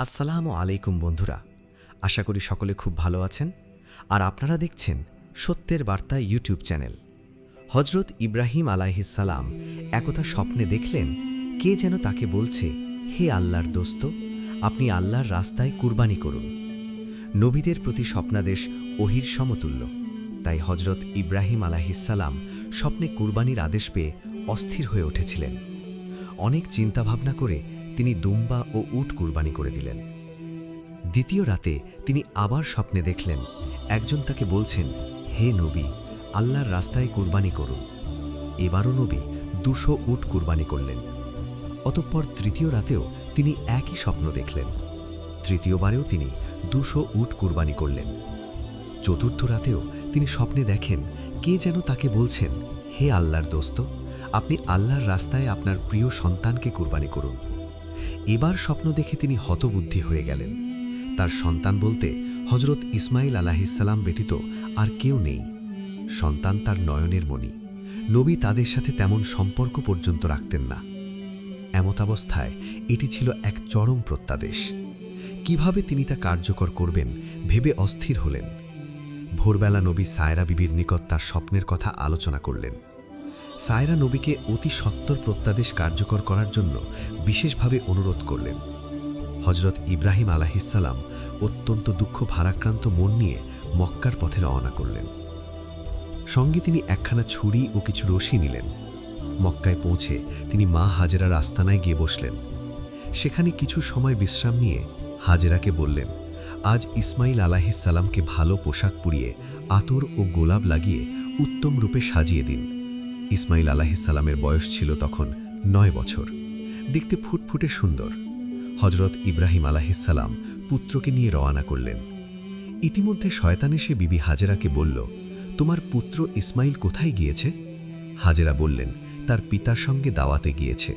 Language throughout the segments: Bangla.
আসসালামু আলাইকুম বন্ধুরা, আশা করি সকলে খুব ভালো আছেন। আর আপনারা দেখছেন সত্যের বার্তা ইউটিউব চ্যানেল। হজরত ইব্রাহিম আলাইহিসসালাম একথা স্বপ্নে দেখলেন, কে যেন তাকে বলছে, হে আল্লাহর দোস্ত, আপনি আল্লাহর রাস্তায় কুরবানি করুন। নবীদের প্রতি স্বপ্নাদেশ ওহির সমতুল্য। তাই হজরত ইব্রাহিম আলাইহিসসালাম স্বপ্নে কুরবানির আদেশ পেয়ে অস্থির হয়ে উঠেছিলেন। অনেক চিন্তাভাবনা করে তিনি দুম্বা ও উট কুরবানি করে দিলেন। দ্বিতীয় রাতে তিনি আবার স্বপ্নে দেখলেন, একজন তাকে বলছেন, হে নবী, আল্লাহর রাস্তায় কুরবানি করুন। এবারও নবী 200 উট কুরবানি করলেন। অতঃপর তৃতীয় রাতেও তিনি একই স্বপ্ন দেখলেন। তৃতীয়বারেও তিনি 200 উট কুরবানি করলেন। চতুর্থ রাতেও তিনি স্বপ্নে দেখেন, কে যেন তাকে বলছেন, হে আল্লাহর দোস্ত, আপনি আল্লাহর রাস্তায় আপনার প্রিয় সন্তানকে কুরবানি করুন। এবার স্বপ্ন দেখে তিনি হতবুদ্ধি হয়ে গেলেন। তার সন্তান বলতে হজরত ইসমাইল আলাইহিসসালাম ব্যতীত আর কেউ নেই। সন্তান তার নয়নের মণি। নবী তাদের সাথে তেমন সম্পর্ক পর্যন্ত রাখতেন না। এমতাবস্থায় এটি ছিল এক চরম প্রত্যাদেশ। কিভাবে তিনি তা কার্যকর করবেন ভেবে অস্থির হলেন। ভোরবেলা নবী সায়রা বিবির নিকট তার স্বপ্নের কথা আলোচনা করলেন। সায়রা নবীকে অতি সত্বর প্রত্যাদেশ কার্যকর করার জন্য বিশেষভাবে অনুরোধ করলেন। হজরত ইব্রাহিম আলাইহিসসালাম অত্যন্ত দুঃখ ভারাক্রান্ত মন নিয়ে মক্কার পথে রওনা করলেন। সঙ্গে তিনি একখানা ছুরি ও কিছু রশি নিলেন। মক্কায় পৌঁছে তিনি মা হাজেরার আস্তানায় গিয়ে বসলেন। সেখানে কিছু সময় বিশ্রাম নিয়ে হাজেরাকে বললেন, আজ ইসমাইল আলাইহিসসালামকে ভালো পোশাক পরিয়ে আতর ও গোলাপ লাগিয়ে উত্তম রূপে সাজিয়ে দিন। ইসমাইল আলাইহিসসালামের বয়স ছিল তখন 9 বছর। দেখতে ফুটফুটে সুন্দর। হজরত ইব্রাহিম আলাইহিসসালাম পুত্রকে নিয়ে রওনা করলেন। ইতিমধ্যে শয়তান এসে বিবি হাজেরাকে বলল, তোমার পুত্র ইসমাইল কোথায় গিয়েছে? হাজেরা বললেন, তার পিতার সঙ্গে দাওয়াতে গিয়েছে।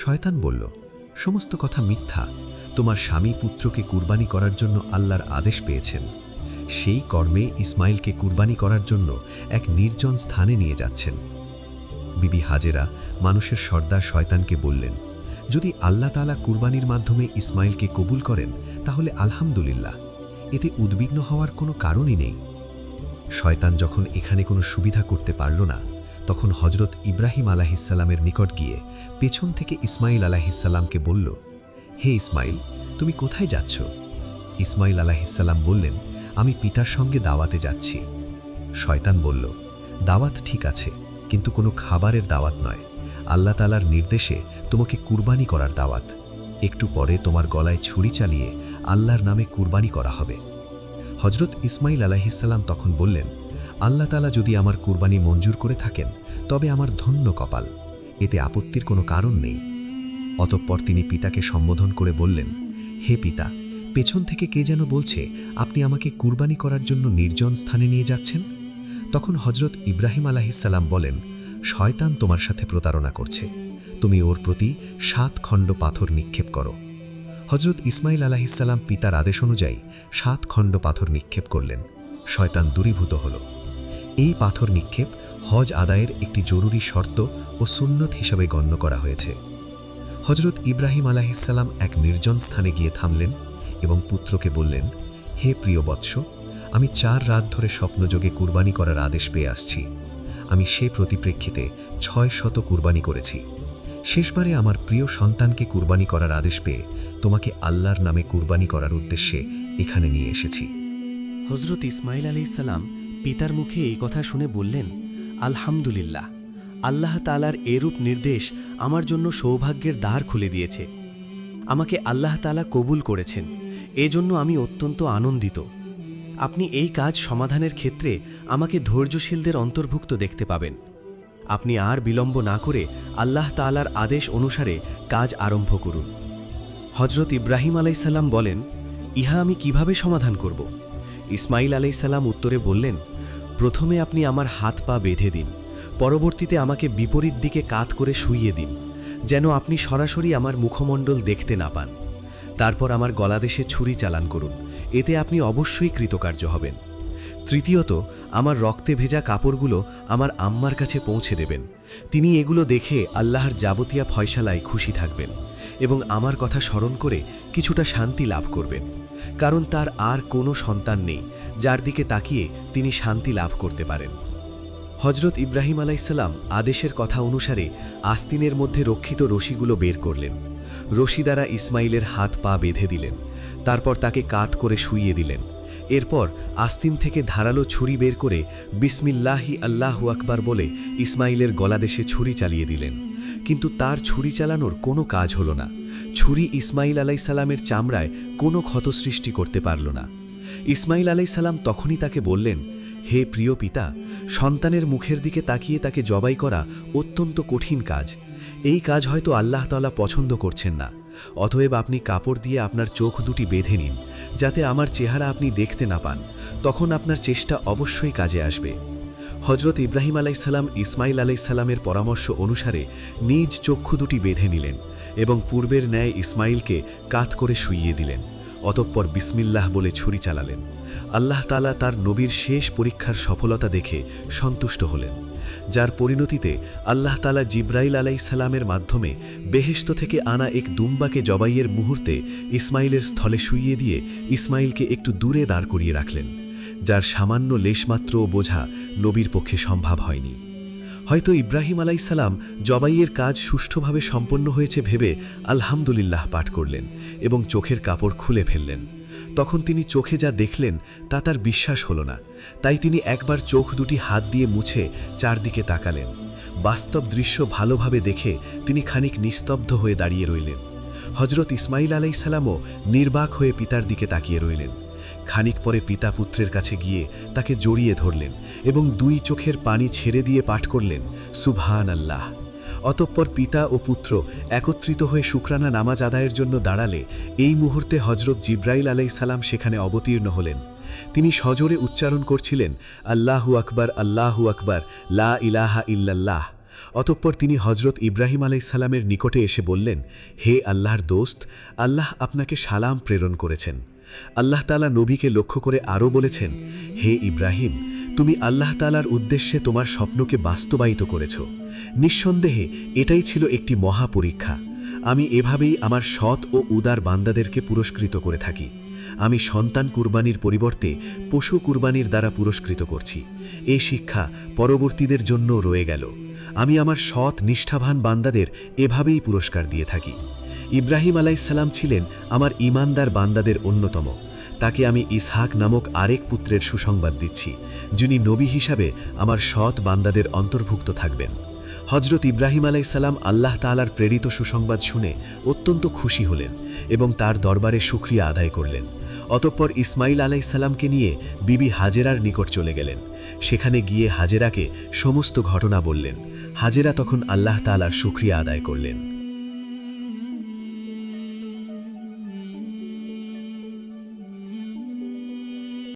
শয়তান বলল, সমস্ত কথা মিথ্যা। তোমার স্বামী পুত্রকে কুরবানি করার জন্য আল্লাহর আদেশ পেয়েছেন। সেই কর্মে ইসমাইলকে কুরবানি করার জন্য এক নির্জন স্থানে নিয়ে যাচ্ছেন। বিবি হাজেরা মানুষের সর্দার শয়তানকে বললেন, যদি আল্লাহ তাআলা কুরবানির মাধ্যমে ইসমাইলকে কবুল করেন তাহলে আলহামদুলিল্লাহ, এতে উদ্বিগ্ন হওয়ার কোনো কারণই নেই। শয়তান যখন এখানে কোনো সুবিধা করতে পারল না, তখন হজরত ইব্রাহিম আলাইহিসসালামের নিকট গিয়ে পেছন থেকে ইসমাইল আলাইহিসসালামকে বলল, হে ইসমাইল, তুমি কোথায় যাচ্ছ? ইসমাইল আলাইহিসসালাম বললেন, আমি পিতার সঙ্গে দাওয়াতে যাচ্ছি। শয়তান বলল, দাওয়াত ঠিক আছে, কিন্তু কোনো খাবারের দাওয়াত নয়। আল্লাহ তাআলার নির্দেশে তোমাকে কুরবানি করার দাওয়াত। একটু পরে তোমার গলায় ছুরি চালিয়ে আল্লাহর নামে কুরবানি করা হবে। হজরত ইসমাইল আলাইহিসসালাম তখন বললেন, আল্লাহ তাআলা যদি আমার কুরবানি মঞ্জুর করে থাকেন তবে আমার ধন্য কপাল, এতে আপত্তির কোনো কারণ নেই। অতঃপর তিনি পিতাকে সম্বোধন করে বললেন, হে পিতা, পেছন থেকে কে যেন বলছে আপনি আমাকে কুরবানি করার জন্য নির্জন স্থানে নিয়ে যাচ্ছেন। তখন হজরত ইব্রাহিম আলাইহিসসালাম বলেন, শয়তান তোমার সাথে প্রতারণা করছে, তুমি ওর প্রতি 7 খণ্ড পাথর নিক্ষেপ করো। হজরত ইসমাইল আলাইহিসসালাম পিতার আদেশ অনুযায়ী 7 খণ্ড পাথর নিক্ষেপ করলেন। শয়তান দূরীভূত হল। এই পাথর নিক্ষেপ হজ আদায়ের একটি জরুরি শর্ত ও সুন্নত হিসাবে গণ্য করা হয়েছে। হজরত ইব্রাহিম আলাইহিসসালাম এক নির্জন স্থানে গিয়ে থামলেন এবং পুত্রকে বললেন, হে প্রিয় বৎস, আমি 4 রাত ধরে স্বপ্নযোগে কুরবানি করার আদেশ পেয়ে আসছি। আমি সে পরিপ্রেক্ষিতে 600 কুরবানি করেছি। শেষবারে আমার প্রিয় সন্তানকে কুরবানি করার আদেশ পেয়ে তোমাকে আল্লাহর নামে কুরবানি করার উদ্দেশ্যে এখানে নিয়ে এসেছি। হজরত ইসমাইল আলাইহিসসালাম পিতার মুখে এই কথা শুনে বললেন, আলহামদুলিল্লাহ, আল্লাহ তাআলার এরূপ নির্দেশ আমার জন্য সৌভাগ্যের দ্বার খুলে দিয়েছে। আমাকে আল্লাহ তাআলা কবুল করেছেন, এজন্য আমি অত্যন্ত আনন্দিত। আপনি এই কাজ সমাধানের ক্ষেত্রে আমাকে ধৈর্যশীলদের অন্তর্ভুক্ত দেখতে পাবেন। আপনি আর বিলম্ব না করে আল্লাহ তাআলার আদেশ অনুসারে কাজ আরম্ভ করুন। হজরত ইব্রাহিম আলাইহিসসালাম বলেন, ইহা আমি কিভাবে সমাধান করব? ইসমাইল আলাইহিসসালাম উত্তরে বললেন, প্রথমে আপনি আমার হাত পা বেঁধে দিন, পরবর্তীতে আমাকে বিপরীত দিকে কাত করে শুইয়ে দিন, যেন আপনি সরাসরি আমার মুখমণ্ডল দেখতে না পান। তারপর আমার গলাদেশে ছুরি চালান করুন, এতে আপনি অবশ্যই কৃতকার্য হবেন। তৃতীয়ত, আমার রক্তে ভেজা কাপড়গুলো আমার আম্মার কাছে পৌঁছে দেবেন। তিনি এগুলো দেখে আল্লাহর যাবতীয় ফয়সালায় খুশি থাকবেন। এবং আমার কথা স্মরণ করে কিছুটা শান্তি লাভ করবেন, কারণ তার আর কোনো সন্তান নেই যার দিকে তাকিয়ে তিনি শান্তি লাভ করতে পারেন। হজরত ইব্রাহিম আলাইসাল্লাম আদেশের কথা অনুসারে আস্তিনের মধ্যে রক্ষিত রশিগুলো বের করলেন। রশি দ্বারা ইসমাইলের হাত পা বেঁধে দিলেন, তারপর তাকে কাত করে শুইয়ে দিলেন। এরপর আস্তিন থেকে ধারালো ছুরি বের করে বিসমিল্লাহি আল্লাহু আকবার বলে ইসমাইলের গলাদেশে ছুরি চালিয়ে দিলেন, কিন্তু তার ছুরি চালানোর কোনো কাজ হলো না। ছুরি ইসমাইল আলাইসাল্লামের চামড়ায় কোনো ক্ষত সৃষ্টি করতে পারল না। ইসমাইল আলাইসাল্লাম তখনই তাকে বললেন, হে প্রিয় পিতা, সন্তানের মুখের দিকে তাকিয়ে তাকে জবাই করা অত্যন্ত কঠিন কাজ। এই কাজ হয়তো আল্লাহ তাআলা পছন্দ করছেন না, অতএব আপনি কাপড় দিয়ে আপনার চোখ দুটি বেঁধে নিন, যাতে আমার চেহারা আপনি দেখতে না পান। তখন আপনার চেষ্টা অবশ্যই কাজে আসবে। হজরত ইব্রাহিম আলাইসাল্লাম ইসমাইল আলাইসাল্লামের পরামর্শ অনুসারে নিজ চক্ষু দুটি বেঁধে নিলেন এবং পূর্বের ন্যায় ইসমাইলকে কাত করে শুইয়ে দিলেন। অতঃপর বিসমিল্লাহ বলে ছুরি চালালেন। আল্লাহ তাআলা তার নবীর শেষ পরীক্ষার সফলতা দেখে সন্তুষ্ট হলেন, যার পরিণতিতে আল্লাহ তাআলা জিব্রাইল আলাইহিসসালামের মাধ্যমে বেহেশত থেকে আনা এক দুম্বাকে জবাইয়ের মুহূর্তে ইসমাইলের স্থলে শুইয়ে দিয়ে ইসমাইলকে একটু দূরে দাঁড় করিয়ে রাখলেন, যার সামান্য লেশমাত্রও বোঝা নবীর পক্ষে সম্ভব হয়নি। হয়তো ইব্রাহিম আলাইসাল্লাম জবাইয়ের কাজ সুষ্ঠুভাবে সম্পন্ন হয়েছে ভেবে আলহামদুলিল্লাহ পাঠ করলেন এবং চোখের কাপড় খুলে ফেললেন। তখন তিনি চোখে যা দেখলেন তা তার বিশ্বাস হলো না, তাই তিনি একবার চোখ দুটি হাত দিয়ে মুছে চারদিকে তাকালেন। বাস্তব দৃশ্য ভালোভাবে দেখে তিনি খানিক নিস্তব্ধ হয়ে দাঁড়িয়ে রইলেন। হজরত ইসমাইল আলাইসাল্লামও নির্বাক হয়ে পিতার দিকে তাকিয়ে রইলেন। খানিক পরে পিতা পুত্রের কাছে গিয়ে তাকে জড়িয়ে ধরলেন এবং দুই চোখের পানি ছেড়ে দিয়ে পাঠ করলেন, সুবহান আল্লাহ। অতঃপর পিতা ও পুত্র একত্রিত হয়ে শুকরানা নামাজ আদায়ের জন্য দাঁড়ালে এই মুহূর্তে হজরত জিব্রাইল আলাইসাল্লাম সেখানে অবতীর্ণ হলেন। তিনি সজোরে উচ্চারণ করছিলেন, আল্লাহু আকবার, আল্লাহু আকবার, লা ইলাহা ইল্লাল্লাহ। অতঃপর তিনি হজরত ইব্রাহিম আলাইসাল্লামের নিকটে এসে বললেন, হে আল্লাহর দোস্ত, আল্লাহ আপনাকে সালাম প্রেরণ করেছেন। আল্লাহ তাআলা নবীকে লক্ষ্য করে আরও বলেছেন, হে ইব্রাহিম, তুমি আল্লাহ তাআলার উদ্দেশ্যে তোমার স্বপ্নকে বাস্তবায়িত করেছ। নিঃসন্দেহে এটাই ছিল একটি মহা পরীক্ষা। আমি এভাবেই আমার সৎ ও উদার বান্দাদেরকে পুরস্কৃত করে থাকি। আমি সন্তান কুরবানির পরিবর্তে পশু কুরবানির দ্বারা পুরস্কৃত করছি। এই শিক্ষা পরবর্তীদের জন্য রয়ে গেল। আমি আমার সৎ নিষ্ঠাবান বান্দাদের এভাবেই পুরস্কার দিয়ে থাকি। ইব্রাহিম আলাইসাল্লাম ছিলেন আমার ঈমানদার বান্দাদের অন্যতম। তাকে আমি ইসহাক নামক আরেক পুত্রের সুসংবাদ দিচ্ছি, যিনি নবী হিসাবে আমার সৎ বান্দাদের অন্তর্ভুক্ত থাকবেন। হজরত ইব্রাহিম আলাইসাল্লাম আল্লাহ তাআলার প্রেরিত সুসংবাদ শুনে অত্যন্ত খুশি হলেন এবং তার দরবারে শুকরিয়া আদায় করলেন। অতঃপর ইসমাইল আলাইসাল্লামকে নিয়ে বিবি হাজেরার নিকট চলে গেলেন। সেখানে গিয়ে হাজেরাকে সমস্ত ঘটনা বললেন। হাজেরা তখন আল্লাহ তাআলার শুকরিয়া আদায় করলেন।